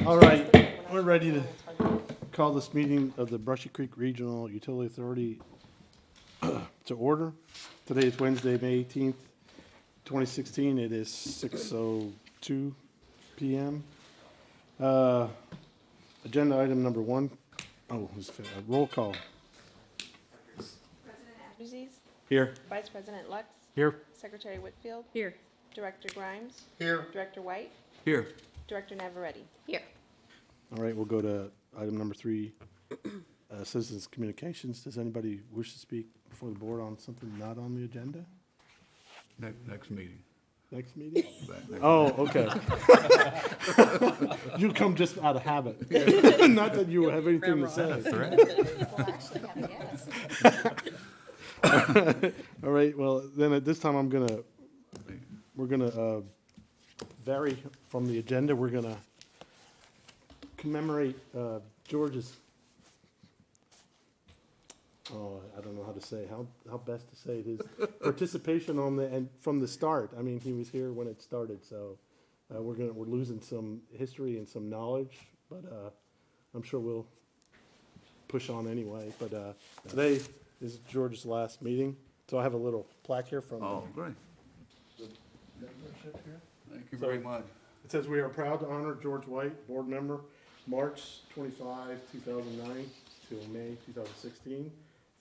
All right, we're ready to call this meeting of the Brushy Creek Regional Utility Authority to order. Today is Wednesday, May 18th, 2016. It is 6:02 p.m. Agenda item number one. Roll call. President Abruzzese, Here. Vice President Lux, Here. Secretary Whitfield, Here. Director Grimes, Here. Director White, Here. Director Navarrete. Here. All right, we'll go to item number 3, citizens communications. Does anybody wish to speak before the board on something not on the agenda? Next meeting. Next meeting? Next Oh, okay. You come just out of habit. Not that you have anything to say. Well, actually have a guess. All right, well, then at this time, we're gonna vary from the agenda. We're gonna commemorate George's, I don't know how to say, how best to say it, his participation and from the start. I mean, he was here when it started, so we're losing some history and some knowledge, but I'm sure we'll push on anyway. But today is George's last meeting, so I have a little plaque here from Oh, great. the membership here. Thank you very much. It says, "We are proud to honor George White, board member, March 25, 2009 to May 2016.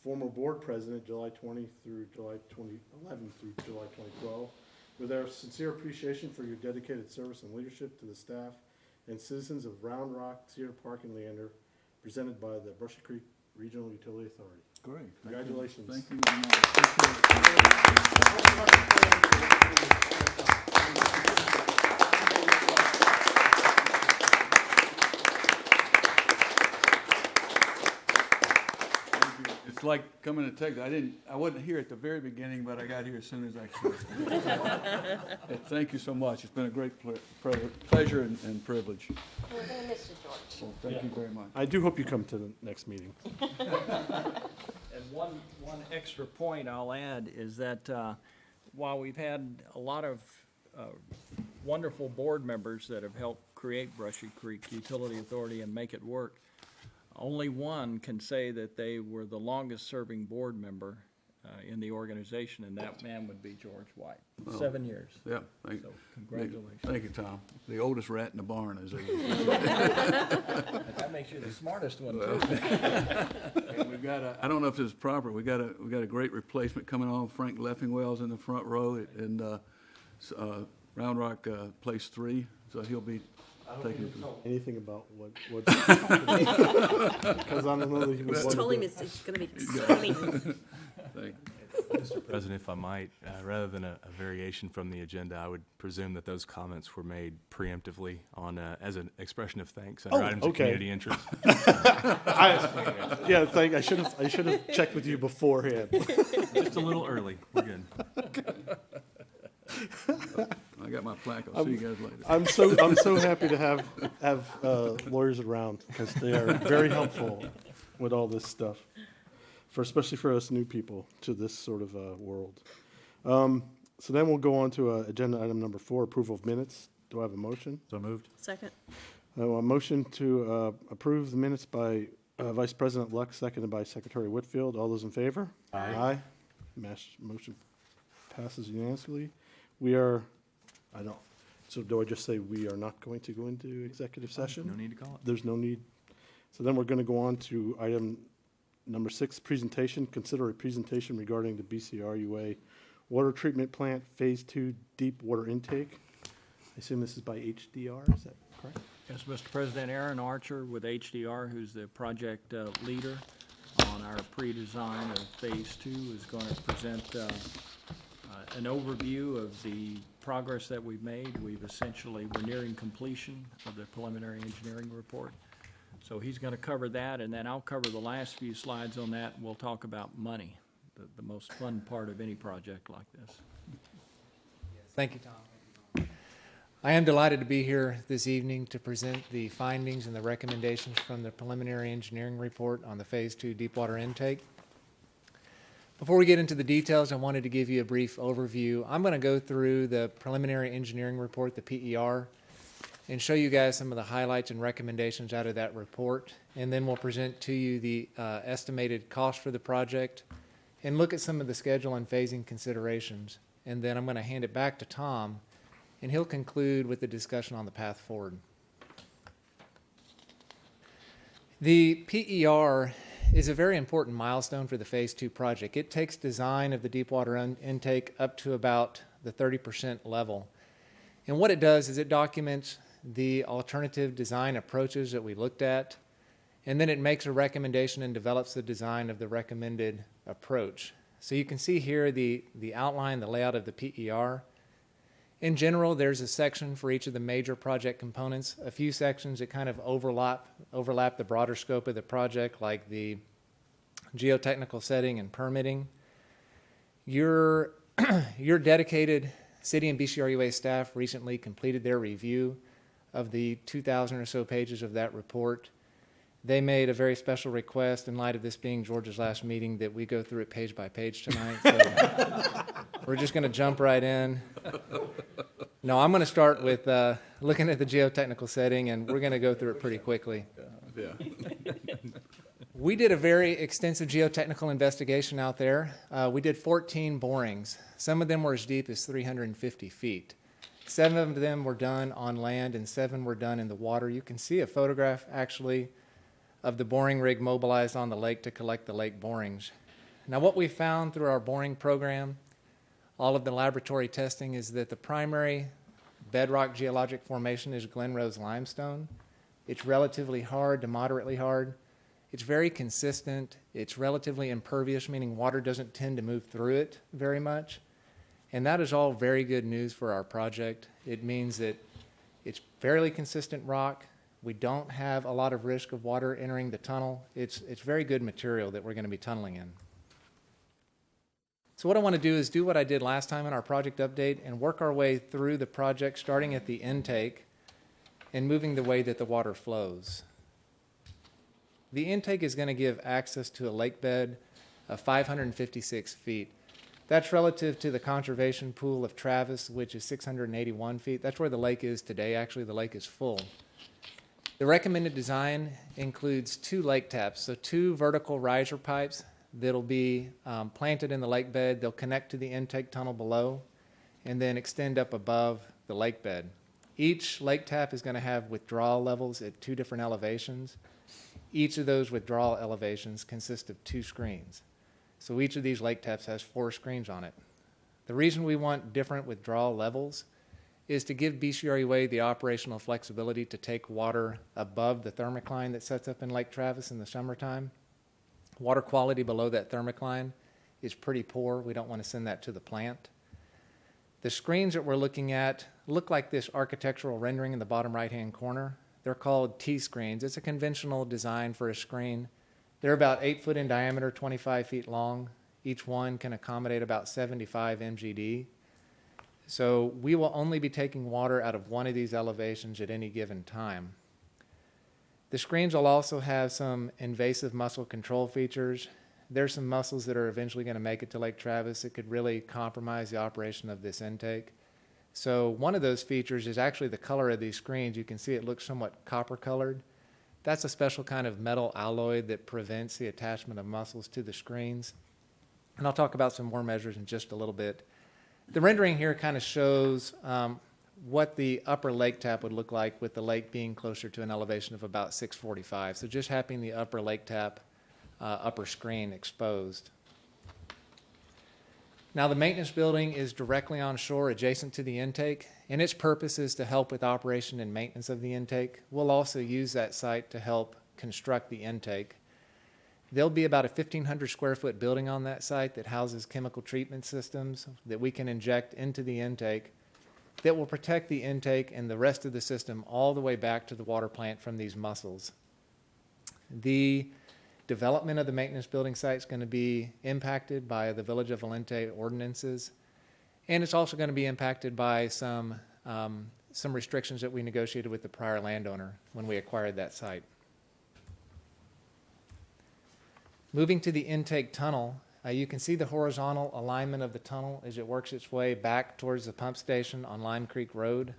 Former board president, July 20 through July 2011 through July 2012. With our sincere appreciation for your dedicated service and leadership to the staff and citizens of Round Rock, Cedar Park, and Leander, presented by the Brushy Creek Regional Utility Authority." Great. Congratulations. Thank you very much. It's like coming to Texas. I wasn't here at the very beginning, but I got here as soon as I could. Thank you so much. It's been a great pleasure and privilege. We're going to miss you, George. So thank you very much. I do hope you come to the next meeting. And one extra point I'll add is that while we've had a lot of wonderful board members that have helped create Brushy Creek Utility Authority and make it work, only one can say that they were the longest-serving board member in the organization, and that man would be George White. 7 years. Yeah, So congratulations. Thank you, Tom. The oldest rat in the barn, as they say. That makes you the smartest one, too. And we've got I don't know if this is proper, we got a great replacement coming on. Frank Leffingwell's in the front row, and Round Rock place 3, so he'll be taking. Anything about what because I don't know that he was. Just told him it's going to be exciting. Thank Mr. President, if I might, rather than a variation from the agenda, I would presume that those comments were made preemptively on as an expression of thanks under items of community interest. I should have checked with you beforehand. Just a little early. We're good. I got my plaque. I'll see you guys later. I'm so happy to have lawyers around because they are very helpful with all this stuff, especially for us new people to this sort of world. So then we'll go on to agenda item number 4, approval of minutes. Do I have a motion? So moved. Second. A motion to approve the minutes by Vice President Lux, seconded by Secretary Whitfield. All those in favor? Aye. Motion passes unanimously. So do I just say we are not going to go into executive session? No need to call it. There's no need. So then we're going to go on to item number 6, presentation. Consider a presentation regarding the BCRUA water treatment plant phase 2 deep water intake. I assume this is by HDR, is that correct? Yes, Mr. President, Aaron Archer with HDR, who's the project leader on our pre-design of Phase 2, is going to present an overview of the progress that we've made. We're nearing completion of the preliminary engineering report. So he's going to cover that, and then I'll cover the last few slides on that, and we'll talk about money, the most fun part of any project like this. Thank you, Tom. I am delighted to be here this evening to present the findings and the recommendations from the preliminary engineering report on the Phase 2 deep water intake. Before we get into the details, I wanted to give you a brief overview. I'm going to go through the preliminary engineering report, the PER, and show you guys some of the highlights and recommendations out of that report. And then we'll present to you the estimated cost for the project and look at some of the schedule and phasing considerations. And then I'm going to hand it back to Tom, and he'll conclude with the discussion on the path forward. The PER is a very important milestone for the Phase 2 project. It takes design of the deep water intake up to about the 30% level. And what it does is it documents the alternative design approaches that we looked at, and then it makes a recommendation and develops the design of the recommended approach. So you can see here the outline, the layout of the PER. In general, there's a section for each of the major project components, a few sections that kind of overlap the broader scope of the project, like the geotechnical setting and permitting. Your dedicated city and BCRUA staff recently completed their review of the 2,000 or so pages of that report. They made a very special request, in light of this being George's last meeting, that we go through it page by page tonight. So we're just going to jump right in. No, I'm going to start with looking at the geotechnical setting, and we're going to go through it pretty quickly. Yeah. We did a very extensive geotechnical investigation out there. We did 14 borings. Some of them were as deep as 350 feet. 7 of them were done on land, and 7 were done in the water. You can see a photograph, actually, of the boring rig mobilized on the lake to collect the lake borings. Now, what we found through our boring program, all of the laboratory testing, is that the primary bedrock geologic formation is Glen Rose limestone. It's relatively hard to moderately hard. It's very consistent. It's relatively impervious, meaning water doesn't tend to move through it very much. And that is all very good news for our project. It means that it's fairly consistent rock. We don't have a lot of risk of water entering the tunnel. It's very good material that we're going to be tunneling in. So what I want to do is do what I did last time in our project update and work our way through the project, starting at the intake and moving the way that the water flows. The intake is going to give access to a lake bed of 556 feet. That's relative to the conservation pool of Travis, which is 681 feet. That's where the lake is today. Actually, the lake is full. The recommended design includes 2 lake taps, so 2 vertical riser pipes that'll be planted in the lake bed. They'll connect to the intake tunnel below and then extend up above the lake bed. Each lake tap is going to have withdrawal levels at 2 different elevations. Each of those withdrawal elevations consist of 2 screens. So each of these lake taps has 4 screens on it. The reason we want different withdrawal levels is to give BCRUA the operational flexibility to take water above the thermocline that sets up in Lake Travis in the summertime. Water quality below that thermocline is pretty poor. We don't want to send that to the plant. The screens that we're looking at look like this architectural rendering in the bottom right-hand corner. They're called T-screens. It's a conventional design for a screen. They're about 8 foot in diameter, 25 feet long. Each one can accommodate about 75 MGD. So we will only be taking water out of one of these elevations at any given time. The screens will also have some invasive mussel control features. There's some mussels that are eventually going to make it to Lake Travis that could really compromise the operation of this intake. So one of those features is actually the color of these screens. You can see it looks somewhat copper colored. That's a special kind of metal alloy that prevents the attachment of mussels to the screens. And I'll talk about some more measures in just a little bit. The rendering here kind of shows what the upper lake tap would look like with the lake being closer to an elevation of about 645. So just having the upper lake tap, upper screen exposed. Now the maintenance building is directly on shore adjacent to the intake, and its purpose is to help with operation and maintenance of the intake. We'll also use that site to help construct the intake. There'll be about a 1,500 square foot building on that site that houses chemical treatment systems that we can inject into the intake that will protect the intake and the rest of the system all the way back to the water plant from these mussels. The development of the maintenance building site is going to be impacted by the Village of Valente ordinances, and it's also going to be impacted by some restrictions that we negotiated with the prior landowner when we acquired that site. Moving to the intake tunnel, you can see the horizontal alignment of the tunnel as it works its way back towards the pump station on Lime Creek Road.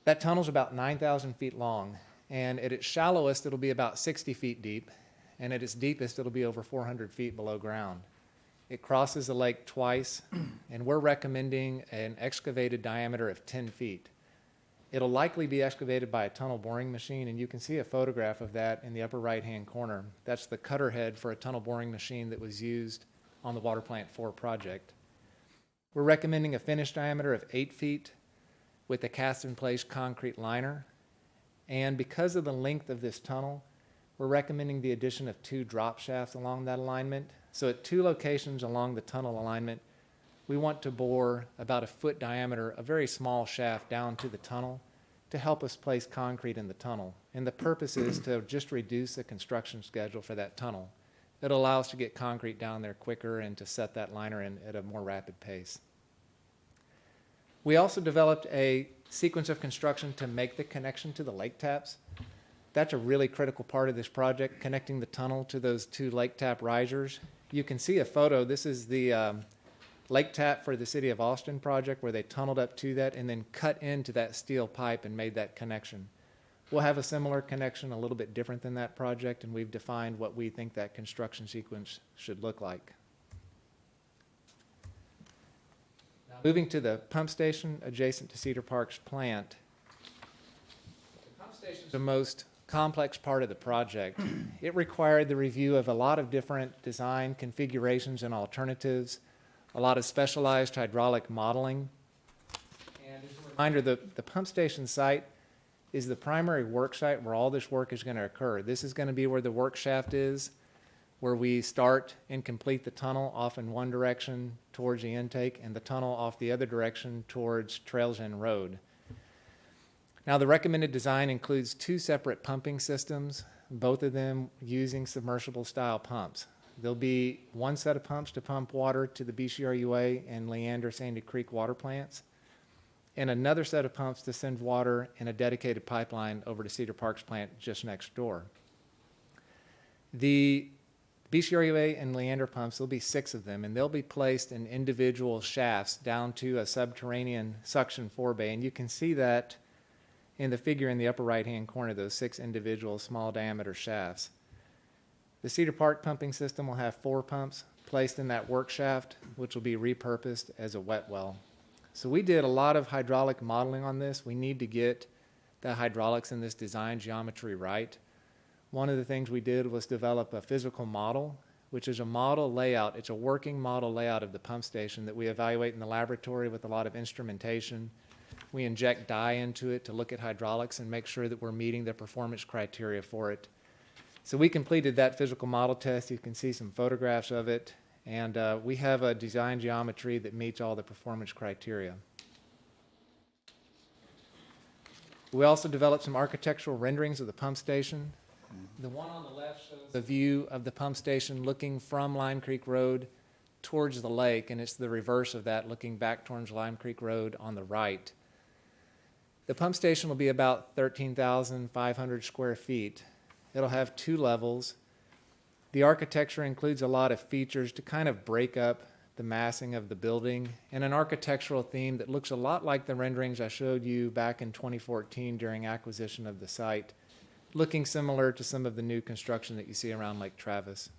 That tunnel's about 9,000 feet long, and at its shallowest, it'll be about 60 feet deep, and at its deepest, it'll be over 400 feet below ground. It crosses the lake twice, and we're recommending an excavated diameter of 10 feet. It'll likely be excavated by a tunnel boring machine, and you can see a photograph of that in the upper right-hand corner. That's the cutter head for a tunnel boring machine that was used on the Water Plant 4 project. We're recommending a finished diameter of 8 feet with a cast-in-place concrete liner. And because of the length of this tunnel, we're recommending the addition of 2 drop shafts along that alignment. So at 2 locations along the tunnel alignment, we want to bore about a foot diameter, a very small shaft down to the tunnel to help us place concrete in the tunnel. And the purpose is to just reduce the construction schedule for that tunnel. It'll allow us to get concrete down there quicker and to set that liner in at a more rapid pace. We also developed a sequence of construction to make the connection to the lake taps. That's a really critical part of this project, connecting the tunnel to those 2 lake tap risers. You can see a photo. This is the lake tap for the City of Austin project where they tunneled up to that and then cut into that steel pipe and made that connection. We'll have a similar connection, a little bit different than that project, and we've defined what we think that construction sequence should look like. Moving to the pump station adjacent to Cedar Park's plant. The pump station is the most complex part of the project. It required the review of a lot of different design configurations and alternatives, a lot of specialized hydraulic modeling. And as a reminder, the pump station site is the primary work site where all this work is going to occur. This is going to be where the work shaft is, where we start and complete the tunnel off in one direction towards the intake and the tunnel off the other direction towards Trails End Road. Now, the recommended design includes 2 separate pumping systems, both of them using submersible style pumps. There'll be 1 set of pumps to pump water to the BCRUA and Leander Sandy Creek water plants, and another set of pumps to send water in a dedicated pipeline over to Cedar Park's plant just next door. The BCRUA and Leander pumps, there'll be 6 of them, and they'll be placed in individual shafts down to a subterranean suction forebay, and you can see that in the figure in the upper right-hand corner, those 6 individual small diameter shafts. The Cedar Park pumping system will have 4 pumps placed in that work shaft, which will be repurposed as a wet well. So we did a lot of hydraulic modeling on this. We need to get the hydraulics in this design geometry right. One of the things we did was develop a physical model, which is a model layout. It's a working model layout of the pump station that we evaluate in the laboratory with a lot of instrumentation. We inject dye into it to look at hydraulics and make sure that we're meeting the performance criteria for it. So we completed that physical model test. You can see some photographs of it. And we have a design geometry that meets all the performance criteria. We also developed some architectural renderings of the pump station. The one on the left shows the view of the pump station looking from Lime Creek Road towards the lake, and it's the reverse of that, looking back towards Lime Creek Road on the right. The pump station will be about 13,500 square feet. It'll have 2 levels. The architecture includes a lot of features to kind of break up the massing of the building and an architectural theme that looks a lot like the renderings I showed you back in 2014 during acquisition of the site, looking similar to some of the new construction that you see around Lake Travis.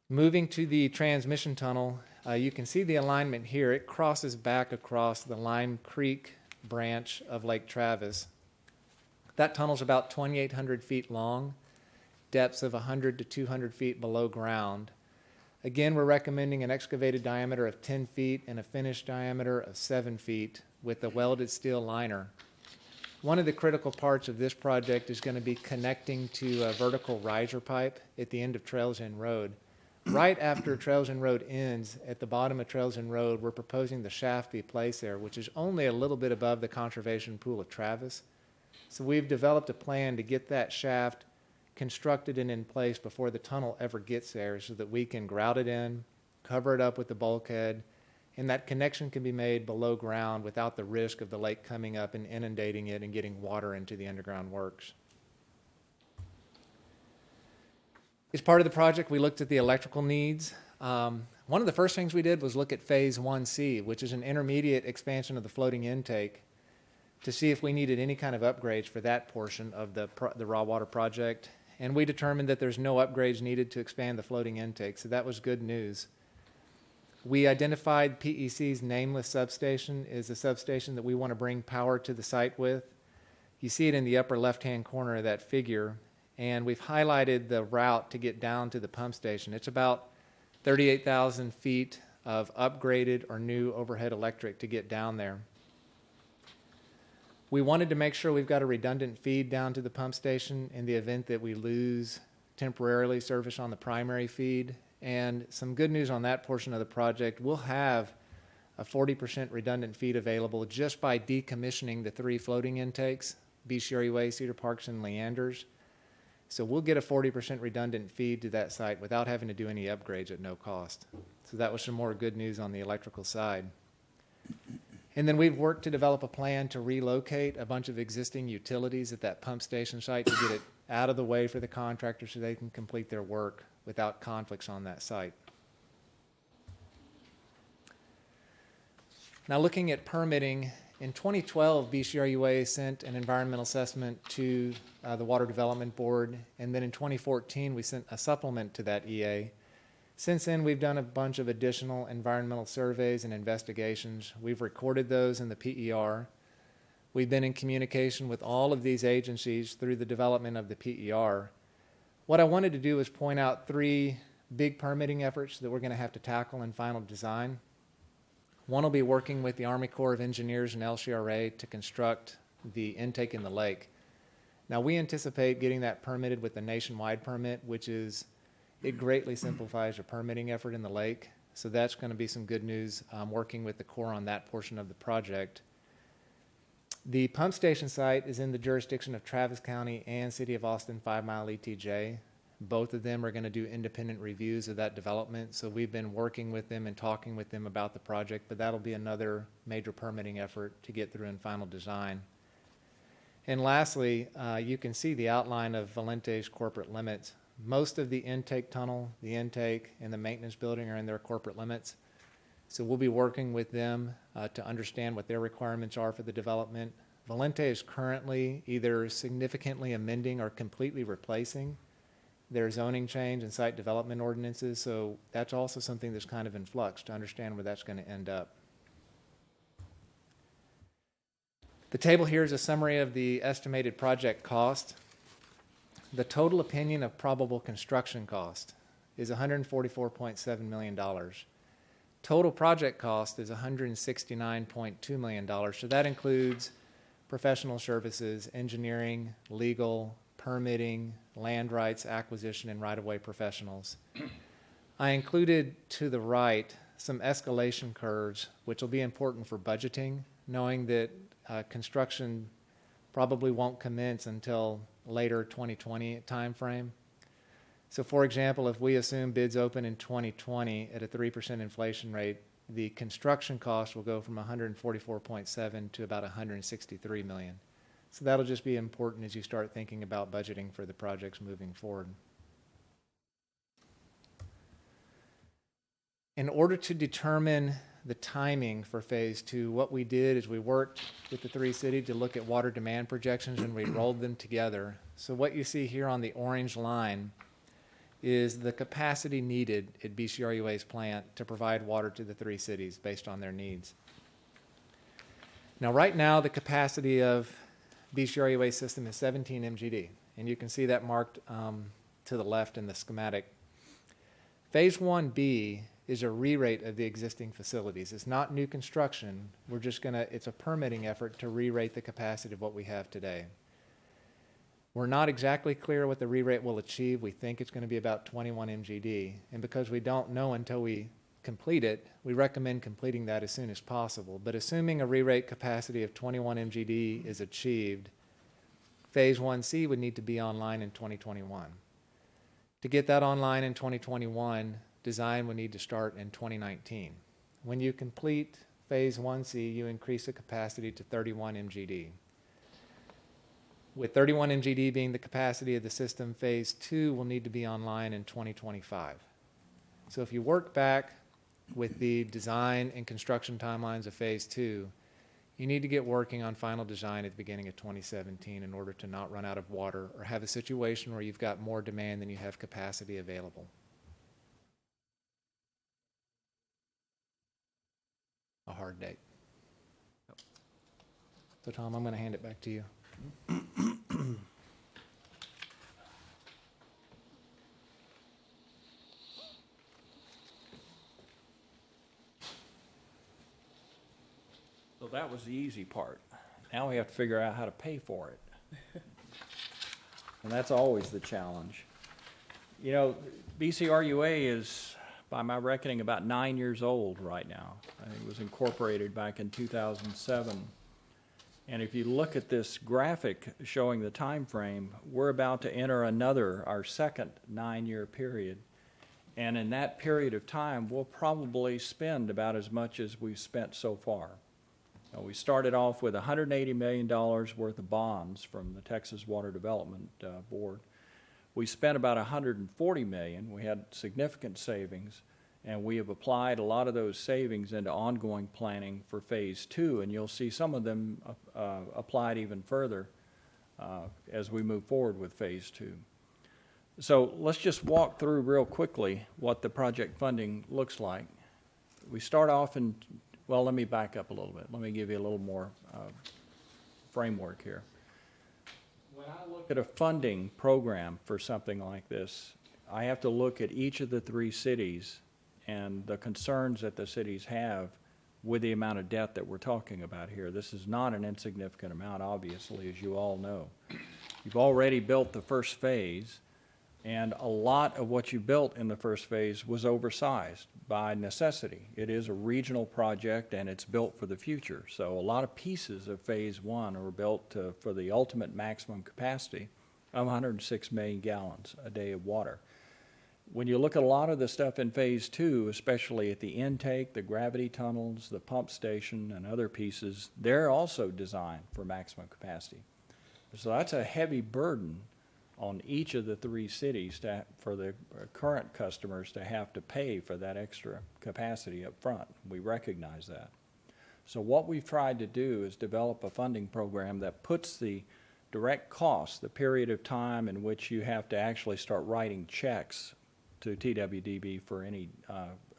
Moving to the transmission tunnel, you can see the alignment here. It crosses back across the Lime Creek branch of Lake Travis. That tunnel's about 2,800 feet long, depths of 100 to 200 feet below ground. Again, we're recommending an excavated diameter of 10 feet and a finished diameter of 7 feet with a welded steel liner. One of the critical parts of this project is going to be connecting to a vertical riser pipe at the end of Trails End Road. Right after Trails End Road ends, at the bottom of Trails End Road, we're proposing the shaft be placed there, which is only a little bit above the conservation pool of Travis. So we've developed a plan to get that shaft constructed and in place before the tunnel ever gets there so that we can grout it in, cover it up with the bulkhead, and that connection can be made below ground without the risk of the lake coming up and inundating it and getting water into the underground works. As part of the project, we looked at the electrical needs. One of the first things we did was look at Phase 1C, which is an intermediate expansion of the floating intake, to see if we needed any kind of upgrades for that portion of the raw water project. And we determined that there's no upgrades needed to expand the floating intake, so that was good news. We identified PEC's nameless substation is a substation that we want to bring power to the site with. You see it in the upper left-hand corner of that figure, and we've highlighted the route to get down to the pump station. It's about 38,000 feet of upgraded or new overhead electric to get down there. We wanted to make sure we've got a redundant feed down to the pump station in the event that we lose temporarily service on the primary feed. And some good news on that portion of the project, we'll have a 40% redundant feed available just by decommissioning the 3 floating intakes, BCRUA, Cedar Parks, and Leanders. So we'll get a 40% redundant feed to that site without having to do any upgrades at no cost. So that was some more good news on the electrical side. And then we've worked to develop a plan to relocate a bunch of existing utilities at that pump station site to get it out of the way for the contractor so they can complete their work without conflicts on that site. Now looking at permitting, in 2012, BCRUA sent an environmental assessment to the Water Development Board, and then in 2014, we sent a supplement to that EA. Since then, we've done a bunch of additional environmental surveys and investigations. We've recorded those in the PER. We've been in communication with all of these agencies through the development of the PER. What I wanted to do is point out 3 big permitting efforts that we're going to have to tackle in final design. One will be working with the Army Corps of Engineers and LCRA to construct the intake in the lake. Now, we anticipate getting that permitted with a nationwide permit, which is, it greatly simplifies the permitting effort in the lake. So that's going to be some good news working with the Corps on that portion of the project. The pump station site is in the jurisdiction of Travis County and City of Austin 5 Mile ETJ. Both of them are going to do independent reviews of that development. So we've been working with them and talking with them about the project, but that'll be another major permitting effort to get through in final design. And lastly, you can see the outline of Valente's corporate limits. Most of the intake tunnel, the intake, and the maintenance building are in their corporate limits. So we'll be working with them to understand what their requirements are for the development. Valente is currently either significantly amending or completely replacing their zoning change and site development ordinances. So that's also something that's kind of in flux to understand where that's going to end up. The table here is a summary of the estimated project cost. The total opinion of probable construction cost is $144.7 million. Total project cost is $169.2 million. So that includes professional services, engineering, legal, permitting, land rights, acquisition, and right-of-way professionals. I included to the right some escalation curves, which will be important for budgeting, knowing that construction probably won't commence until later 2020 timeframe. So for example, if we assume bids open in 2020 at a 3% inflation rate, the construction cost will go from 144.7 to about 163 million. So that'll just be important as you start thinking about budgeting for the projects moving forward. In order to determine the timing for phase 2, what we did is we worked with the 3 cities to look at water demand projections, and we rolled them together. So what you see here on the orange line is the capacity needed at BCRUA's plant to provide water to the 3 cities based on their needs. Now right now the capacity of BCRUA's system is 17 MGD, and you can see that marked to the left in the schematic. Phase 1B is a re-rate of the existing facilities. It's not new construction. We're just it's a permitting effort to re-rate the capacity of what we have today. We're not exactly clear what the re-rate will achieve. We think it's going to be about 21 MGD. And because we don't know until we complete it, we recommend completing that as soon as possible. But assuming a re-rate capacity of 21 MGD is achieved, phase 1C would need to be online in 2021. To get that online in 2021, design would need to start in 2019. When you complete phase 1C, you increase the capacity to 31 MGD. With 31 MGD being the capacity of the system, phase 2 will need to be online in 2025. So if you work back with the design and construction timelines of Phase 2, you need to get working on final design at the beginning of 2017 in order to not run out of water or have a situation where you've got more demand than you have capacity available. A hard date. So Tom, I'm going to hand it back to you. So that was the easy part. Now we have to figure out how to pay for it. And that's always the challenge. You know, BCRUA is, by my reckoning, about 9 years old right now. I think it was incorporated back in 2007. And if you look at this graphic showing the time frame, we're about to enter our second 9-year period. And in that period of time, we'll probably spend about as much as we've spent so far. We started off with $180 million worth of bonds from the Texas Water Development Board. We spent about $140 million. We had significant savings, and we have applied a lot of those savings into ongoing planning for Phase 2, and you'll see some of them applied even further as we move forward with Phase 2. So let's just walk through real quickly what the project funding looks like. We start off in, well, let me back up a little bit. Let me give you a little more framework here. When I look at a funding program for something like this, I have to look at each of the 3 cities and the concerns that the cities have with the amount of debt that we're talking about here. This is not an insignificant amount, obviously, as you all know. You've already built the first phase, and a lot of what you built in the first phase was oversized by necessity. It is a regional project, and it's built for the future. So a lot of pieces of Phase 1 are built for the ultimate maximum capacity of 106 million gallons a day of water. When you look at a lot of the stuff in Phase 2, especially at the intake, the gravity tunnels, the pump station, and other pieces, they're also designed for maximum capacity. So that's a heavy burden on each of the 3 cities for the current customers to have to pay for that extra capacity up front. We recognize that. So what we've tried to do is develop a funding program that puts the direct cost, the period of time in which you have to actually start writing checks to TWDB for any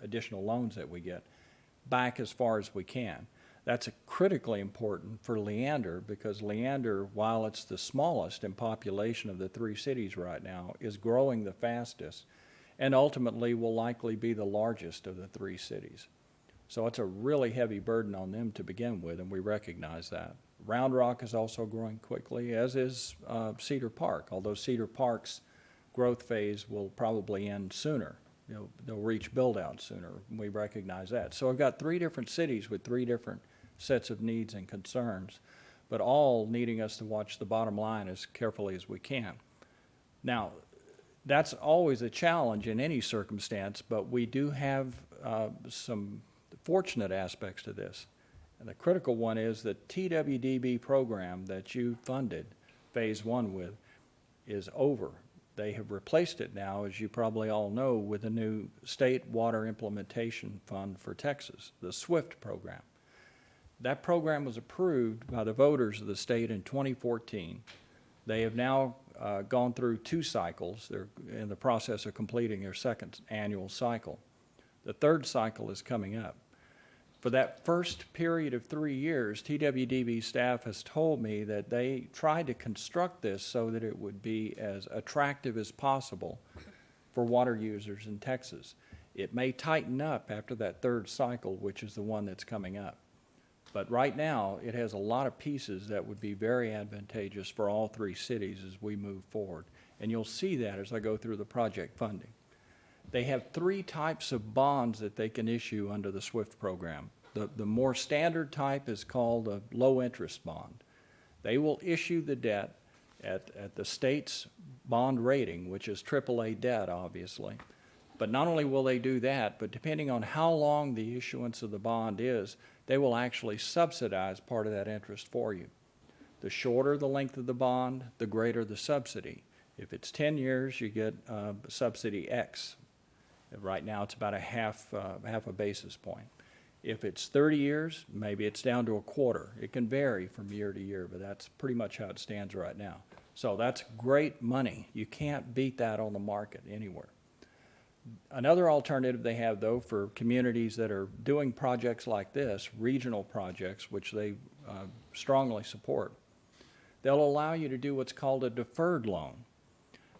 additional loans that we get, back as far as we can. That's critically important for Leander, because Leander, while it's the smallest in population of the 3 cities right now, is growing the fastest and ultimately will likely be the largest of the 3 cities. So it's a really heavy burden on them to begin with, and we recognize that. Round Rock is also growing quickly, as is Cedar Park, although Cedar Park's growth phase will probably end sooner. They'll reach build-out sooner. We recognize that. So I've got 3 different cities with 3 different sets of needs and concerns, but all needing us to watch the bottom line as carefully as we can. Now, that's always a challenge in any circumstance, but we do have some fortunate aspects to this. And the critical one is the TWDB program that you funded Phase 1 with is over. They have replaced it now, as you probably all know, with a new State Water Implementation Fund for Texas, the SWIFT program. That program was approved by the voters of the state in 2014. They have now gone through 2 cycles. They're in the process of completing their second annual cycle. The 3rd cycle is coming up. For that first period of 3 years, TWDB staff has told me that they tried to construct this so that it would be as attractive as possible for water users in Texas. It may tighten up after that 3rd cycle, which is the one that's coming up. But right now, it has a lot of pieces that would be very advantageous for all 3 cities as we move forward. And you'll see that as I go through the project funding. They have 3 types of bonds that they can issue under the SWIFT program. The more standard type is called a low-interest bond. They will issue the debt at the state's bond rating, which is AAA debt, obviously. But not only will they do that, but depending on how long the issuance of the bond is, they will actually subsidize part of that interest for you. The shorter the length of the bond, the greater the subsidy. If it's 10 years, you get subsidy X. Right now, it's about a half a basis point. If it's 30 years, maybe it's down to a quarter. It can vary from year to year, but that's pretty much how it stands right now. So that's great money. You can't beat that on the market anywhere. Another alternative they have, though, for communities that are doing projects like this, regional projects, which they strongly support, they'll allow you to do what's called a deferred loan.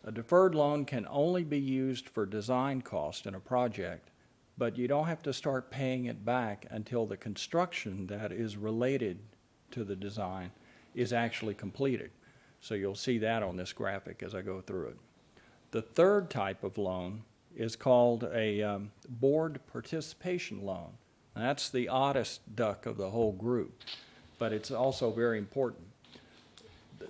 A deferred loan can only be used for design cost in a project, but you don't have to start paying it back until the construction that is related to the design is actually completed. So you'll see that on this graphic as I go through it. The third type of loan is called a board participation loan. And that's the oddest duck of the whole group, but it's also very important.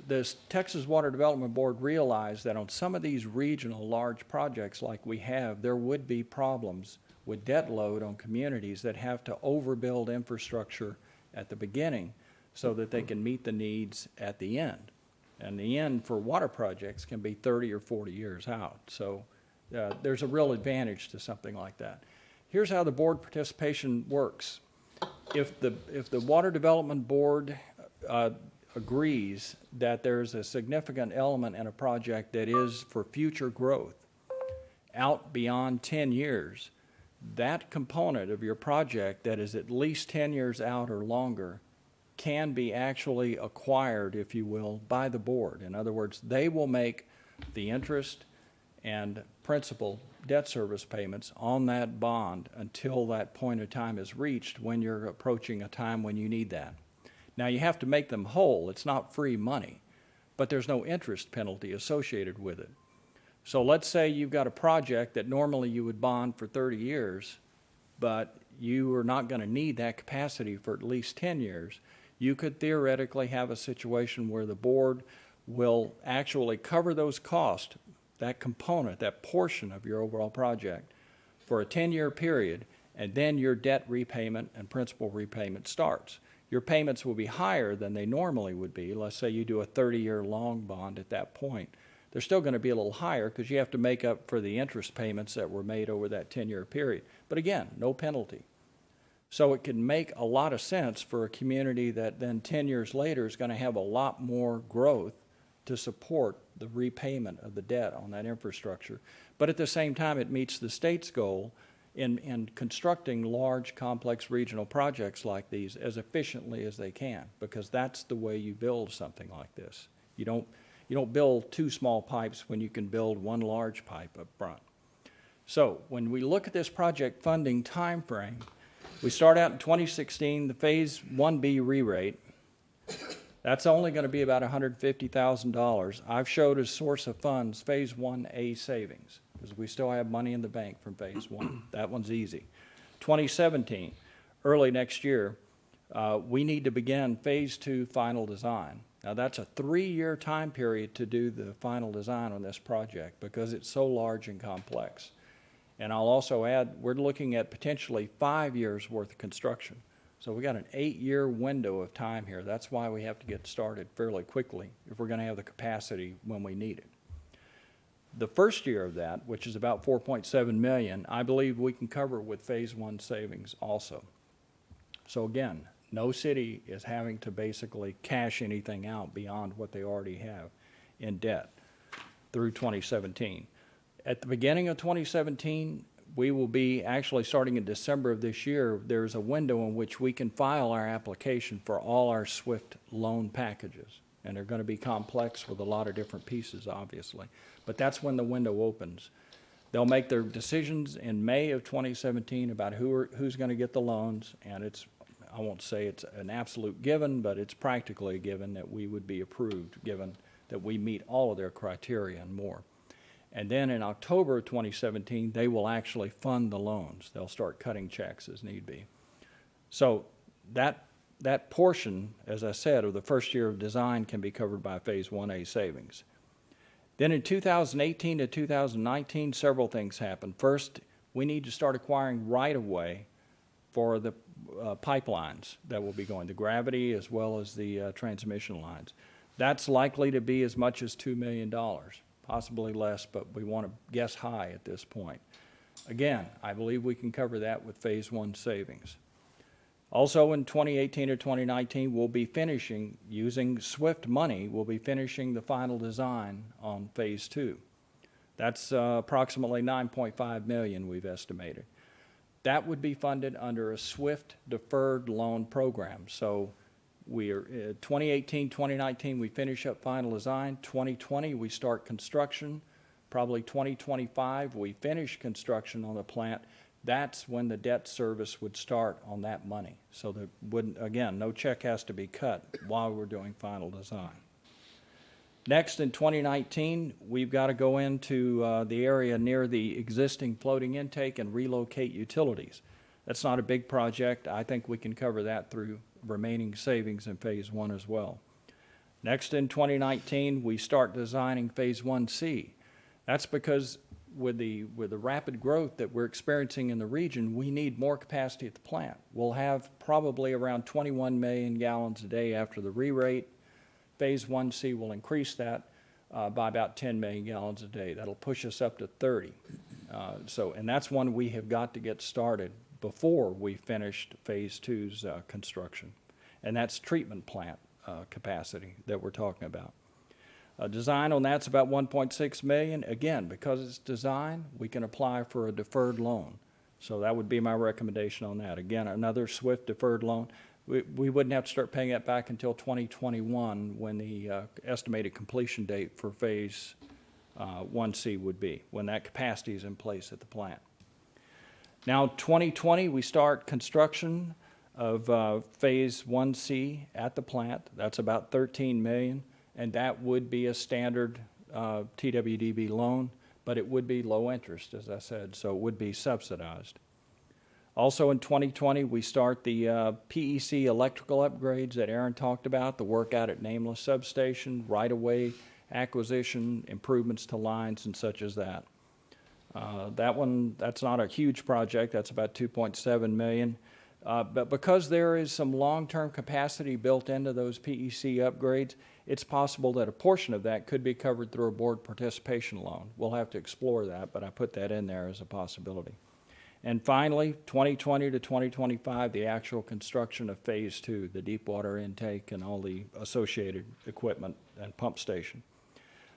The Texas Water Development Board realized that on some of these regional large projects like we have, there would be problems with debt load on communities that have to overbuild infrastructure at the beginning so that they can meet the needs at the end. And the end for water projects can be 30 or 40 years out. So there's a real advantage to something like that. Here's how the board participation works. If the Water Development Board agrees that there's a significant element in a project that is for future growth out beyond 10 years, that component of your project that is at least 10 years out or longer can be actually acquired, if you will, by the board. In other words, they will make the interest and principal debt service payments on that bond until that point of time is reached when you're approaching a time when you need that. Now, you have to make them whole. It's not free money, but there's no interest penalty associated with it. So let's say you've got a project that normally you would bond for 30 years, but you are not going to need that capacity for at least 10 years. You could theoretically have a situation where the board will actually cover those costs, that component, that portion of your overall project, for a 10-year period, and then your debt repayment and principal repayment starts. Your payments will be higher than they normally would be. Let's say you do a 30-year long bond at that point. They're still going to be a little higher because you have to make up for the interest payments that were made over that 10-year period. But again, no penalty. So it can make a lot of sense for a community that then 10 years later is going to have a lot more growth to support the repayment of the debt on that infrastructure. But at the same time, it meets the state's goal in constructing large, complex regional projects like these as efficiently as they can, because that's the way you build something like this. You don't build two small pipes when you can build one large pipe up front. So when we look at this project funding time frame, we start out in 2016, the Phase 1B re-rate. That's only going to be about $150,000. I've showed as source of funds Phase 1A savings, because we still have money in the bank from Phase 1. That one's easy. 2017, early next year, we need to begin Phase 2 final design. Now, that's a 3-year time period to do the final design on this project because it's so large and complex. And I'll also add, we're looking at potentially 5 years worth of construction. So we got an 8-year window of time here. That's why we have to get started fairly quickly if we're going to have the capacity when we need it. The first year of that, which is about $4.7 million, I believe we can cover with Phase 1 savings also. So again, no city is having to basically cash anything out beyond what they already have in debt through 2017. At the beginning of 2017, we will be actually starting in December of this year. There's a window in which we can file our application for all our SWIFT loan packages. And they're going to be complex with a lot of different pieces, obviously. But that's when the window opens. They'll make their decisions in May of 2017 about who's going to get the loans. And I won't say it's an absolute given, but it's practically a given that we would be approved, given that we meet all of their criteria and more. And then in October of 2017, they will actually fund the loans. They'll start cutting checks as need be. So that portion, as I said, of the first year of design can be covered by Phase 1A savings. Then in 2018 to 2019, several things happen. First, we need to start acquiring right-of-way for the pipelines that will be going, the gravity as well as the transmission lines. That's likely to be as much as $2 million. Possibly less, but we want to guess high at this point. Again, I believe we can cover that with Phase 1 savings. Also, in 2018 or 2019, we'll be finishing, using SWIFT money, we'll be finishing the final design on Phase 2. That's approximately $9.5 million we've estimated. That would be funded under a SWIFT deferred loan program. So we are 2018, 2019, we finish up final design. 2020, we start construction. Probably 2025, we finish construction on the plant. That's when the debt service would start on that money. So there wouldn't, again, no check has to be cut while we're doing final design. Next, in 2019, we've got to go into the area near the existing floating intake and relocate utilities. That's not a big project. I think we can cover that through remaining savings in Phase 1 as well. Next, in 2019, we start designing Phase 1C. That's because with the rapid growth that we're experiencing in the region, we need more capacity at the plant. We'll have probably around 21 million gallons a day after the re-rate. Phase 1C will increase that by about 10 million gallons a day. That'll push us up to 30. And that's one we have got to get started before we finished Phase 2's construction. And that's treatment plant capacity that we're talking about. Design on that's about $1.6 million. Again, because it's design, we can apply for a deferred loan. So that would be my recommendation on that. Again, another SWIFT deferred loan. We wouldn't have to start paying it back until 2021 when the estimated completion date for Phase 1C would be, when that capacity is in place at the plant. Now, 2020, we start construction of Phase 1C at the plant. That's about $13 million. And that would be a standard TWDB loan, but it would be low interest, as I said, so it would be subsidized. Also in 2020, we start the PEC electrical upgrades that Aaron talked about, the work out at Nameless Substation, right-of-way acquisition, improvements to lines and such as that. That's not a huge project, that's about $2.7 million. But because there is some long-term capacity built into those PEC upgrades, it's possible that a portion of that could be covered through a board participation loan. We'll have to explore that, but I put that in there as a possibility. And finally, 2020 to 2025, the actual construction of Phase 2, the deep water intake and all the associated equipment and pump station.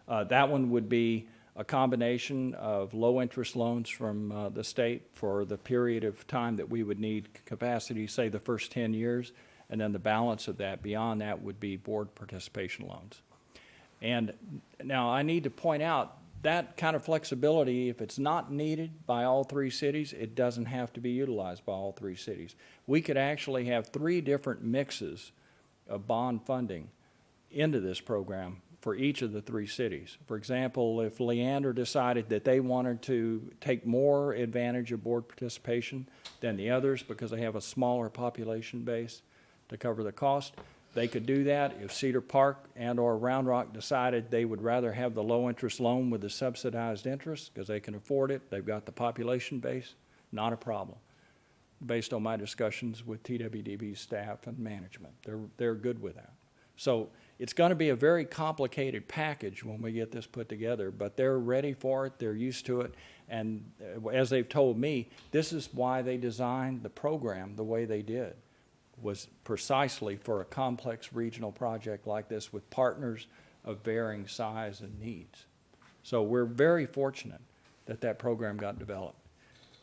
That one would be a combination of low-interest loans from the state for the period of time that we would need capacity, say the first 10 years, and then the balance of that beyond that would be board participation loans. And now I need to point out that kind of flexibility, if it's not needed by all three cities, it doesn't have to be utilized by all three cities. We could actually have 3 different mixes of bond funding into this program for each of the 3 cities. For example, if Leander decided that they wanted to take more advantage of board participation than the others because they have a smaller population base to cover the cost, they could do that. If Cedar Park and or Round Rock decided they would rather have the low interest loan with the subsidized interest because they can afford it, they've got the population base, not a problem. Based on my discussions with TWDB staff and management, they're good with that. So it's going to be a very complicated package when we get this put together, but they're ready for it, they're used to it, and as they've told me, this is why they designed the program the way they did, was precisely for a complex regional project like this with partners of varying size and needs. So we're very fortunate that that program got developed,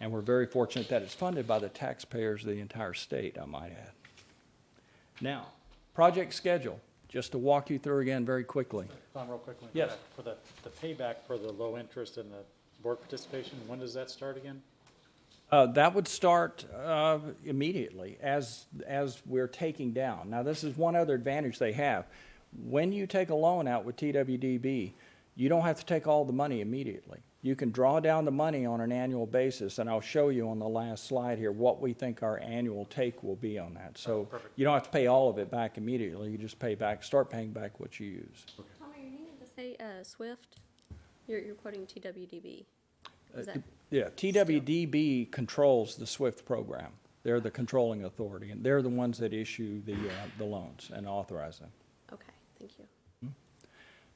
and we're very fortunate that it's funded by the taxpayers of the entire state, I might add. Now, project schedule. Just to walk you through again very quickly. Tom, real quickly. Yes. For the payback for the low interest and the board participation, when does that start again? That would start immediately as we're taking down. Now, this is one other advantage they have. When you take a loan out with TWDB, you don't have to take all the money immediately. You can draw down the money on an annual basis, and I'll show you on the last slide here what we think our annual take will be on that. So you don't have to pay all of it back immediately. You just start paying back what you use. Tom, are you needing to say SWIFT? You're quoting TWDB. Is that Yeah, TWDB controls the SWIFT program. They're the controlling authority, and they're the ones that issue the loans and authorize them. okay? Thank you.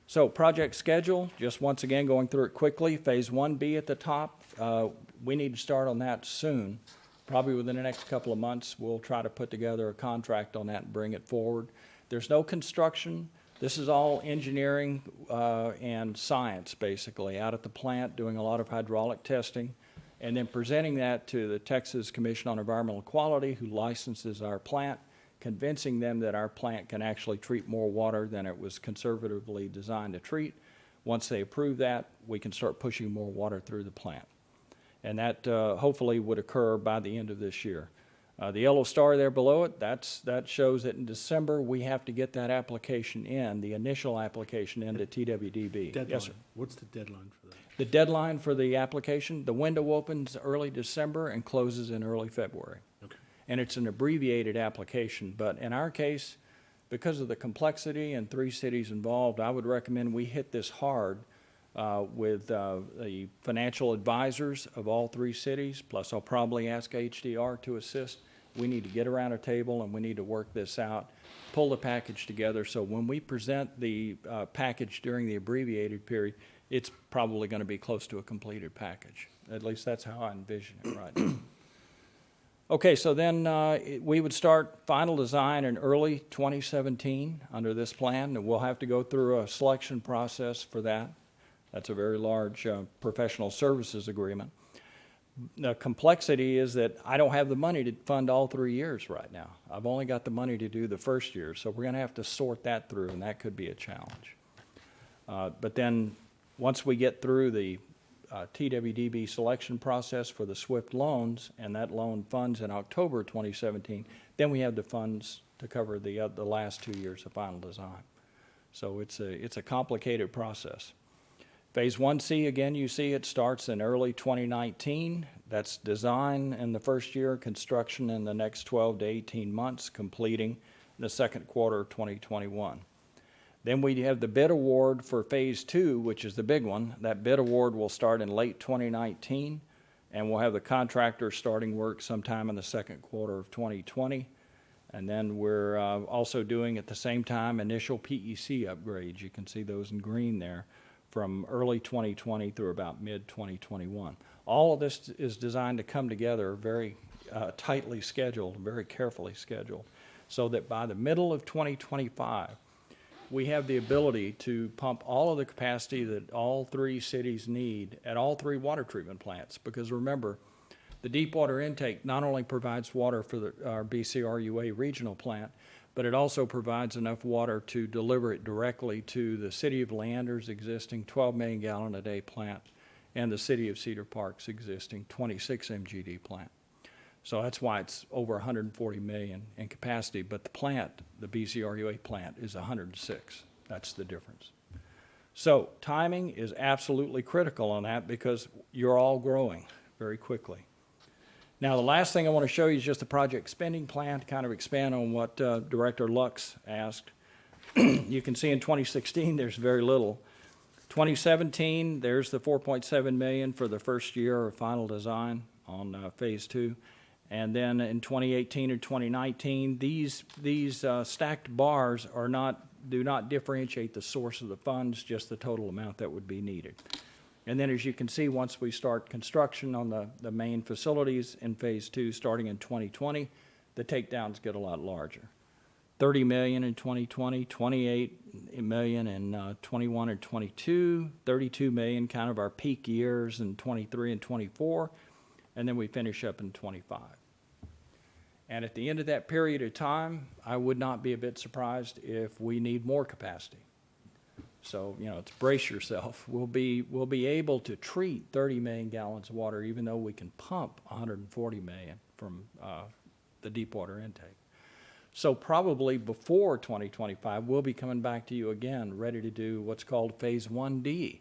So project schedule, just once again going through it quickly. Phase 1B at the top, we need to start on that soon. Probably within the next couple of months, we'll try to put together a contract on that and bring it forward. There's no construction. This is all engineering and science, basically, out at the plant, doing a lot of hydraulic testing, and then presenting that to the Texas Commission on Environmental Quality, who licenses our plant, convincing them that our plant can actually treat more water than it was conservatively designed to treat. Once they approve that, we can start pushing more water through the plant. And that hopefully would occur by the end of this year. The yellow star there below it, that shows that in December, we have to get that application in, the initial application into TWDB. Deadline. Yes, sir. What's the deadline for that? The deadline for the application, the window opens early December and closes in early February. Okay. And it's an abbreviated application, but in our case, because of the complexity and 3 cities involved, I would recommend we hit this hard with the financial advisors of all 3 cities, plus I'll probably ask HDR to assist. We need to get around a table and we need to work this out, pull the package together, so when we present the package during the abbreviated period, it's probably going to be close to a completed package. At least that's how I envision it right now. Okay, so then we would start final design in early 2017 under this plan, and we'll have to go through a selection process for that. That's a very large professional services agreement. The complexity is that I don't have the money to fund all 3 years right now. I've only got the money to do the first year, so we're going to have to sort that through, and that could be a challenge. But then once we get through the TWDB selection process for the SWIFT loans, and that loan funds in October 2017, then we have the funds to cover the last 2 years of final design. So it's a complicated process. Phase 1C, again, you see it starts in early 2019. That's design in the first year, construction in the next 12 to 18 months, completing in the second quarter of 2021. Then we have the bid award for Phase 2, which is the big one. That bid award will start in late 2019, and we'll have the contractor starting work sometime in the second quarter of 2020. And then we're also doing at the same time initial PEC upgrades. You can see those in green there, from early 2020 through about mid-2021. All of this is designed to come together very tightly scheduled, very carefully scheduled, so that by the middle of 2025, we have the ability to pump all of the capacity that all 3 cities need at all 3 water treatment plants. Because remember, the deep water intake not only provides water for our BCRUA regional plant, but it also provides enough water to deliver it directly to the city of Leander's existing 12 million gallon a day plant and the city of Cedar Park's existing 26 MGD plant. So that's why it's over 140 million in capacity, but the plant, the BCRUA plant, is 106. That's the difference. So timing is absolutely critical on that because you're all growing very quickly. Now, the last thing I want to show you is just the project spending plan to kind of expand on what Director Lux asked. You can see in 2016, there's very little. 2017, there's the 4.7 million for the first year of final design on Phase 2. And then in 2018 and 2019, these stacked bars do not differentiate the source of the funds, just the total amount that would be needed. And then as you can see, once we start construction on the main facilities in Phase 2, starting in 2020, the takedowns get a lot larger. 30 million in 2020, 28 million in 21 and 22, 32 million kind of our peak years in 23 and 24, and then we finish up in 25. And at the end of that period of time, I would not be a bit surprised if we need more capacity. So, to brace yourself. We'll be able to treat 30 million gallons of water, even though we can pump 140 million from the deep water intake. So probably before 2025, we'll be coming back to you again, ready to do what's called Phase 1D,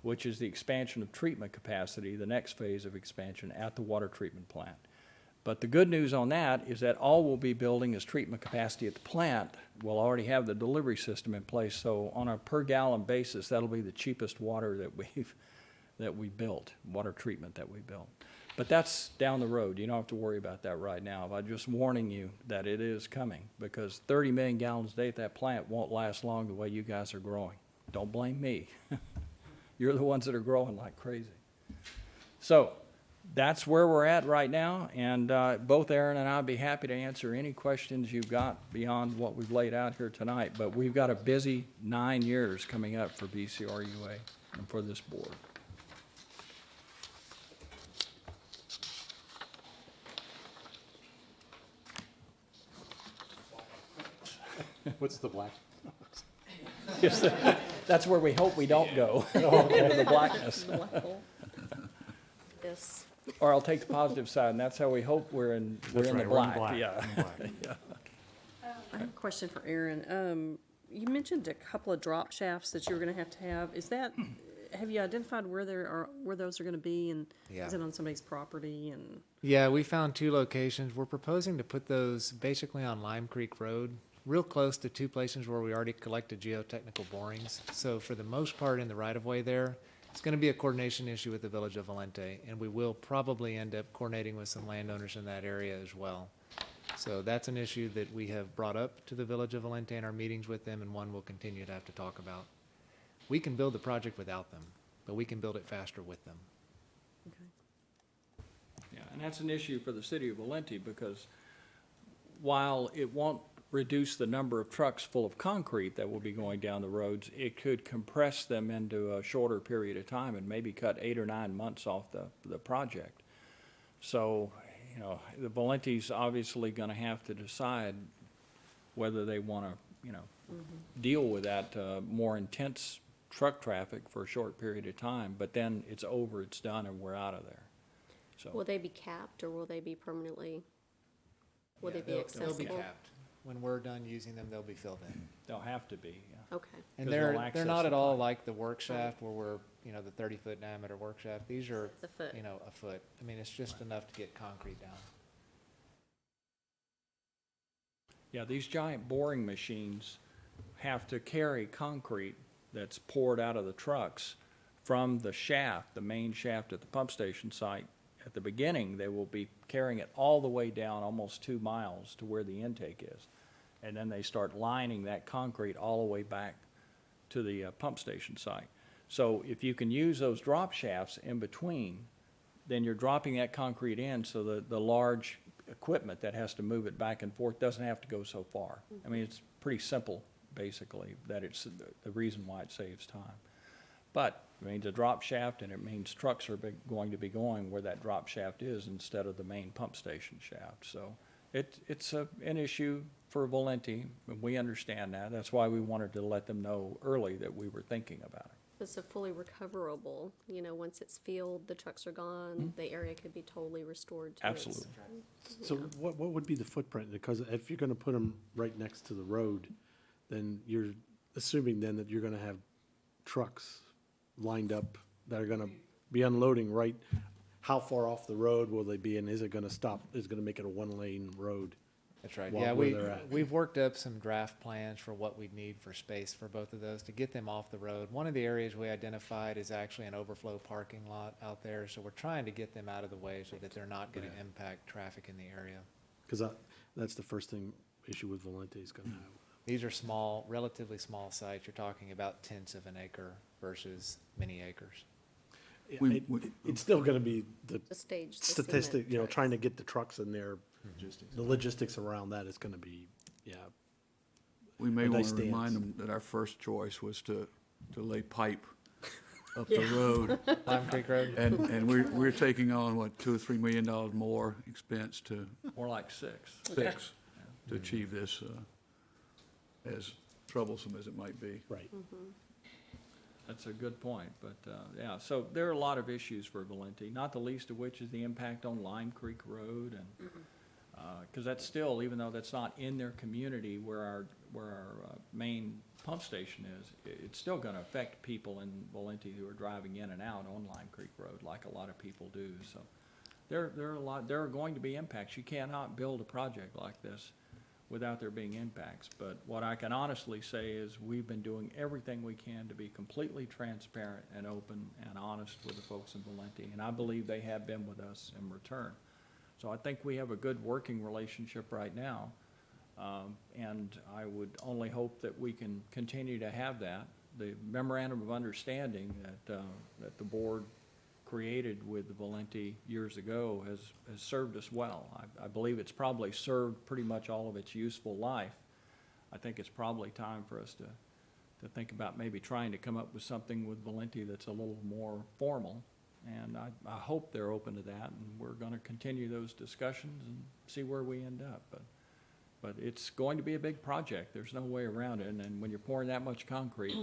which is the expansion of treatment capacity, the next phase of expansion at the water treatment plant. But the good news on that is that all we'll be building is treatment capacity at the plant. We'll already have the delivery system in place, so on a per gallon basis, that'll be the cheapest water that we built, water treatment that we built. But that's down the road. You don't have to worry about that right now. I'm just warning you that it is coming, because 30 million gallons a day at that plant won't last long the way you guys are growing. Don't blame me. You're the ones that are growing like crazy. So that's where we're at right now, and both Aaron and I'll be happy to answer any questions you've got beyond what we've laid out here tonight. But we've got a busy 9 years coming up for BCRUA and for this board. What's the black? That's where we hope we don't go, into the blackness. The black hole. Yes. Or I'll take the positive side, and that's how we hope we're in the black. Yeah. I have a question for Aaron. You mentioned a couple of drop shafts that you were gonna have to have. Is that, have you identified where where those are gonna be, and Yeah. is it on somebody's property, and? Yeah, we found 2 locations. We're proposing to put those basically on Lime Creek Road, real close to 2 places where we already collected geotechnical borings. So for the most part in the right-of-way there, it's going to be a coordination issue with the Village of Valente, and we will probably end up coordinating with some landowners in that area as well. So that's an issue that we have brought up to the Village of Valente in our meetings with them, and one we'll continue to have to talk about. We can build the project without them, but we can build it faster with them. Yeah, and that's an issue for the city of Valente, because while it won't reduce the number of trucks full of concrete that will be going down the roads, it could compress them into a shorter period of time and maybe cut 8 or 9 months off the project. So, you know, the Valente's obviously gonna have to decide whether they wanna, you know, deal with that, more intense truck traffic for a short period of time, but then it's over, it's done, and we're out of there. So. Will they be capped or will they be permanently, will they be They'll accessible? be capped. When we're done using them, they'll be filled in. They'll have to be, yeah. Okay. And 'Cause they're they'll access not the at all pipe. like the work shaft where we're, you know, the 30-foot diameter work shaft. These are, It's a foot. you know, a foot. I mean, it's just enough to get concrete down. Yeah, these giant boring machines have to carry concrete that's poured out of the trucks from the shaft, the main shaft at the pump station site. At the beginning, they will be carrying it all the way down almost 2 miles to where the intake is. And then they start lining that concrete all the way back to the pump station site. So if you can use those drop shafts in between, then you're dropping that concrete in so that the large equipment that has to move it back and forth doesn't have to go so far. I mean, it's pretty simple, basically, that it's the reason why it saves time. But it means a drop shaft, and it means trucks are going to be going where that drop shaft is instead of the main pump station shaft. So it's an issue for Valente, and we understand that. That's why we wanted to let them know early that we were thinking about it. It's a fully recoverable, you know, once it's filled, the trucks are gone, the area could be totally restored to its. Absolutely. So what would be the footprint? Because if you're gonna put them right next to the road, then you're assuming then that you're gonna have trucks lined up that are gonna be unloading right. How far off the road will they be, and is it gonna stop, is it gonna make it a 1-lane road? That's right. While Yeah, where they're at. we've worked up some draft plans for what we'd need for space for both of those to get them off the road. One of the areas we identified is actually an overflow parking lot out there, so we're trying to get them out of the way so that they're not gonna impact traffic in the area. Because that's the first issue with Valente is gonna have. These are small, relatively small sites. You're talking about tenths of an acre versus many acres. It's still gonna be the To stage the statistic, cement you know, trucks. trying to get the trucks in there. The logistics around that is gonna be, yeah. We may A want nice to remind dance. them that our first choice was to lay pipe up the road. Lime Creek Road? And we're taking on, what, $2 or $3 million more expense to More like 6. fix, to achieve this, as troublesome as it might be. Right. That's a good point, but, yeah, so there are a lot of issues for Valente, not the least of which is the impact on Lime Creek Road, and, because that's still, even though that's not in their community where our main pump station is, it's still gonna affect people in Valente who are driving in and out on Lime Creek Road, like a lot of people do, so. There are going to be impacts. You cannot build a project like this without there being impacts. But what I can honestly say is we've been doing everything we can to be completely transparent and open and honest with the folks in Valente, and I believe they have been with us in return. So I think we have a good working relationship right now, and I would only hope that we can continue to have that. The memorandum of understanding that the board created with the Valenti years ago has served us well. I believe it's probably served pretty much all of its useful life. I think it's probably time for us to think about maybe trying to come up with something with Valenti that's a little more formal. And I hope they're open to that, and we're going to continue those discussions and see where we end up. But it's going to be a big project. There's no way around it. And when you're pouring that much concrete,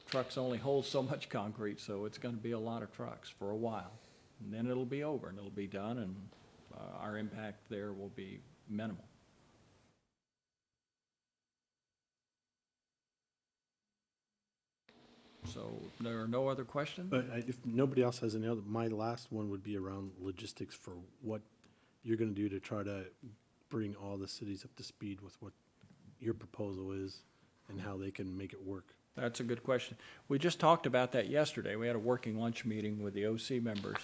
trucks only hold so much concrete, so it's going to be a lot of trucks for a while. And then it'll be over, and it'll be done, and our impact there will be minimal. So there are no other questions? But if nobody else has any other, my last one would be around logistics for what you're gonna do to try to bring all the cities up to speed with what your proposal is and how they can make it work. That's a good question. We just talked about that yesterday. We had a working lunch meeting with the OC members,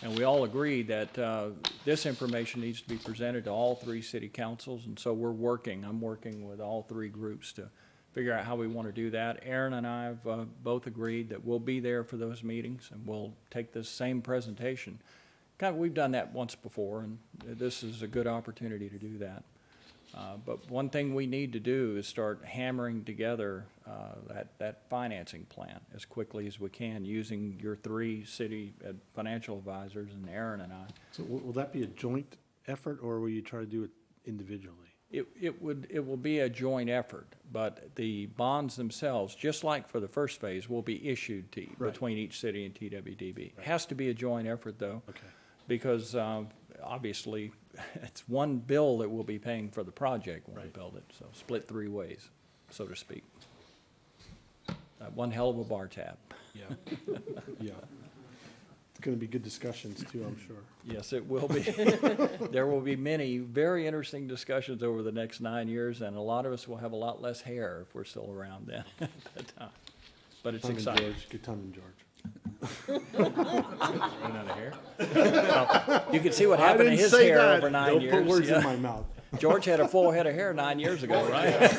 and we all agreed that this information needs to be presented to all three city councils, and so I'm working with all three groups to figure out how we want to do that. Aaron and I have both agreed that we'll be there for those meetings, and we'll take this same presentation. We've done that once before, and this is a good opportunity to do that. But one thing we need to do is start hammering together that financing plan as quickly as we can, using your three city financial advisors and Aaron and I. So will that be a joint effort, or will you try to do it individually? It will be a joint effort, but the bonds themselves, just like for the first phase, will be issued between each city and TWDB. It has to be a joint effort, though, because obviously it's one bill that we'll be paying for the project when we build it, so split three ways, so to speak. One hell of a bar tab. Yeah. Yeah. It's gonna be good discussions too, I'm sure. Yes, it will be. There will be many very interesting discussions over the next 9 years, and a lot of us will have a lot less hair if we're still around then at that time. But it's exciting. Good timing, George. Running out of hair? You can see what happened to his hair over 9 years. Don't put words in my mouth. George had a full head of hair 9 years ago, right?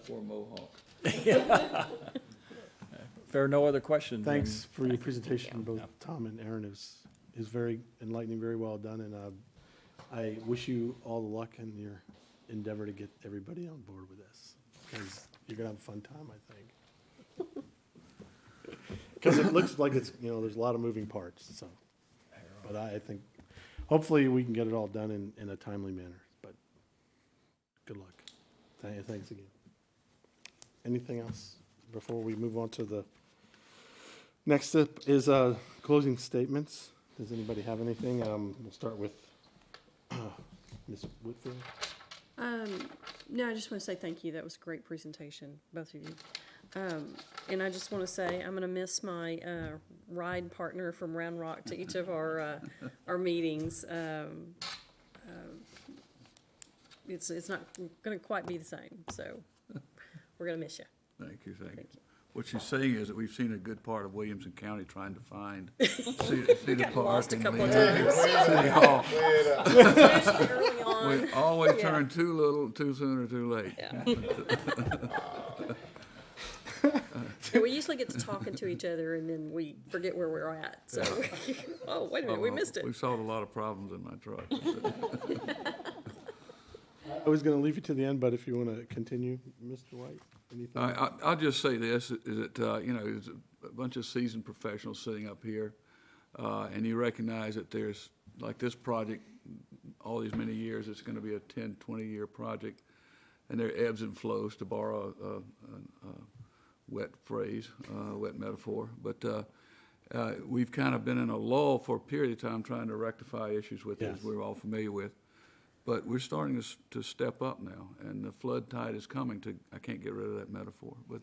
Poor mohawk. If there are no other questions. Thanks for your presentation, both Tom and Aaron. It was very enlightening, very well done, and I wish you all the luck in your endeavor to get everybody on board with this, because you're gonna have a fun time, I think. Because it looks like it's, there's a lot of moving parts, so. But I think, hopefully we can get it all done in a timely manner, but good luck. Thanks again. Anything else before we move on to the next step is closing statements. Does anybody have anything? We'll start with Ms. Whitfield. No, I just want to say thank you. That was a great presentation, both of you. And I just want to say I'm going to miss my ride partner from Round Rock to each of our meetings. It's not going to quite be the same, so we're going to miss you. Thank you. What she's saying is that we've seen a good part of Williamson County trying to find Cedar Park lost a and couple of Leander, times. City Hall. Especially early on. We always Yeah. turn too little, too soon, or too late. Yeah. And we usually get to talking to each other, and then we forget where we're at. So, oh, wait a minute, we missed it. We've solved a lot of problems in my truck. I was gonna leave you to the end, but if you wanna continue, Mr. White, anything? I'll just say this, is that, there's a bunch of seasoned professionals sitting up here, and you recognize that there's, like this project, all these many years, it's gonna be a 10, 20-year project, and there are ebbs and flows, to borrow a wet phrase, wet metaphor, but we've kind of been in a lull for a period of time trying to rectify issues with it, as we're all familiar with. But we're starting to step up now, and the flood tide is coming to, I can't get rid of that metaphor, but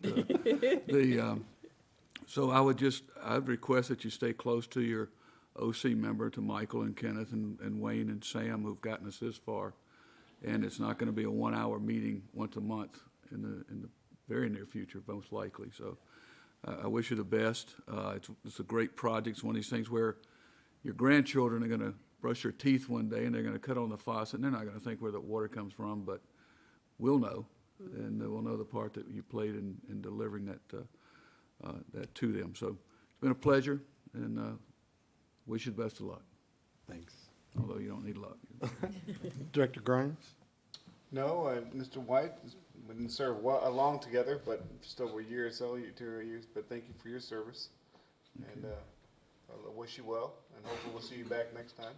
so I'd request that you stay close to your OC member, to Michael and Kenneth and Wayne and Sam, who've gotten us this far. And it's not gonna be a 1-hour meeting once a month in the very near future, most likely. So I wish you the best. It's a great project. It's one of these things where your grandchildren are gonna brush their teeth one day and they're gonna cut on the faucet, and they're not gonna think where the water comes from, but we'll know. And we'll know the part that you played in delivering that that to them. So it's been a pleasure, and wish you the best of luck, Thanks. although you don't need luck. Director Grimes? No, Mr. White, we didn't serve long together, but just over a year or so, 2 years, but thank you for your service. And I wish you well, and hopefully we'll see you back next time.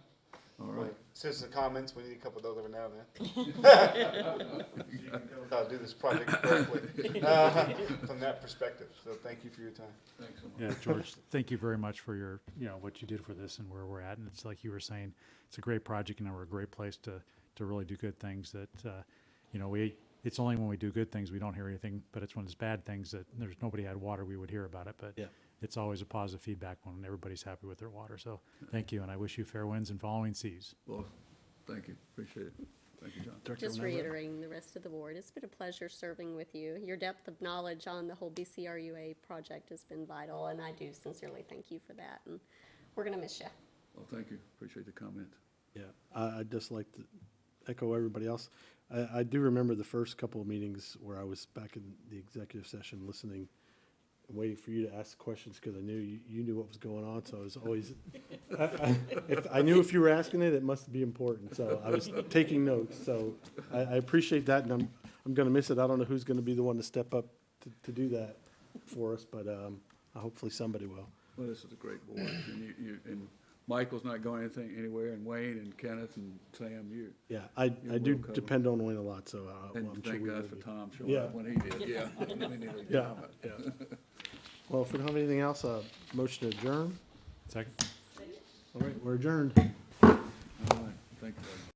All right. Citizen comments, we need a couple of those every now and then. I'll do this project correctly from that perspective, so thank you for your time. Thanks so much. Yeah, George, thank you very much for your, what you did for this and where we're at. And it's like you were saying, it's a great project and we're a great place to really do good things that, it's only when we do good things, we don't hear anything, but it's when it's bad things that nobody had water, we would hear about it. But Yeah. it's always a positive feedback when everybody's happy with their water. So thank you, and I wish you fair winds and following seas. Well, thank you. Appreciate it. Thank you, John. Just reiterating the rest of the board, it's been a pleasure serving with you. Your depth of knowledge on the whole BCRUA project has been vital, and I do sincerely thank you for that, and we're gonna miss you. Well, thank you. Appreciate the comment. Yeah, I'd just like to echo everybody else. I do remember the first couple of meetings where I was back in the executive session listening, waiting for you to ask questions because I knew you knew what was going on, so I was always, if I knew if you were asking it, it must be important, so I was taking notes, so I appreciate that, and I'm gonna miss it. I don't know who's gonna be the one to step up to do that for us, but hopefully somebody will. Well, this is a great board, and and Michael's not going anywhere, and Wayne and Kenneth and Sam, you. Yeah, I do welcome. depend on Wayne a lot, so And I'm sure thank we God will for be. Tom showing Yeah. up when he did, yeah. We needed to Yeah, get him. yeah. Well, if we don't have anything else, motion to adjourn. Second? All right, we're adjourned. All right, thank you.